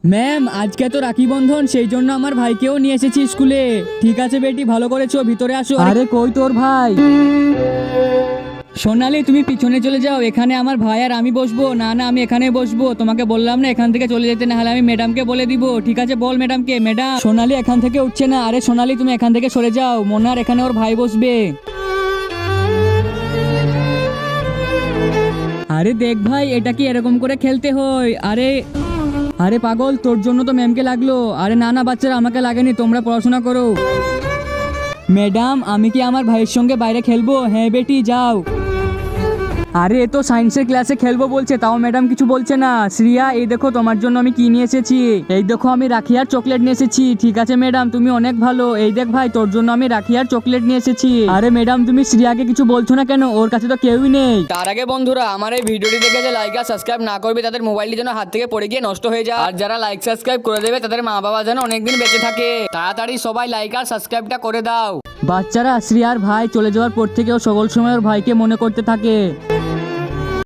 Ma'am আজকে তো রাখি বন্ধন, সেই জন্য আমার ভাইকেও নিয়ে এসেছি স্কুলে। ঠিক আছে বেটি, ভালো করেছো, ভিতরে আসো। আরে কই তোর ভাই? সোনালি তুমি পিছনে চলে যাও, এখানে আমার ভাই আর আমি বসবো। না না, আমি এখানে বসবো, তোমাকে বললাম না এখান থেকে চলে যেতে, না হলে আমি ম্যাডামকে বলে দিব। ঠিক আছে বল ম্যাডামকে। ম্যাডাম সোনালি এখান থেকে উঠছে না। আরে সোনালি তুমি এখান থেকে সরে যাও, মোনার এখানে ওর ভাই বসবে। আরে দেখ ভাই, এটা কি এরকম করে খেলতে হয়? আরে আরে পাগল, তোর জন্য তো ম্যামকে লাগলো। আরে না না বাচ্চারা, আমাকে লাগেনি, তোমরা পড়াশোনা করো। ম্যাডাম আমি কি আমার ভাইয়ের সঙ্গে বাইরে খেলবো? হ্যাঁ বেটি যাও। আরে এ তো সায়েন্সের ক্লাসে খেলবো বলছে, তাও ম্যাডাম কিছু বলছে না। শ্রিয়া এই দেখো তোমার জন্য আমি কি নিয়ে এসেছি। এই দেখো আমি রাখি আর চকলেট নিয়ে এসেছি। ঠিক আছে ম্যাডাম, তুমি অনেক ভালো। এই দেখ ভাই, তোর জন্য আমি রাখি আর চকলেট নিয়ে এসেছি। আরে ম্যাডাম তুমি শ্রিয়াকে কিছু বলছো না কেন? ওর কাছে তো কেউই নেই। তার আগে বন্ধুরা, আমার এই ভিডিওটি দেখে যে লাইক আর সাবস্ক্রাইব না করবে তাদের মোবাইলটি যেন হাত থেকে পড়ে গিয়ে নষ্ট হয়ে যায়। আর যারা লাইক সাবস্ক্রাইব করে দেবে তাদের মা বাবা যেন অনেকদিন বেঁচে থাকে। তাড়াতাড়ি সবাই লাইক আর সাবস্ক্রাইবটা করে দাও। বাচ্চারা শ্রিয়ার ভাই চলে যাওয়ার পর থেকে ও সকল সময় ওর ভাইকে মনে করতে থাকে।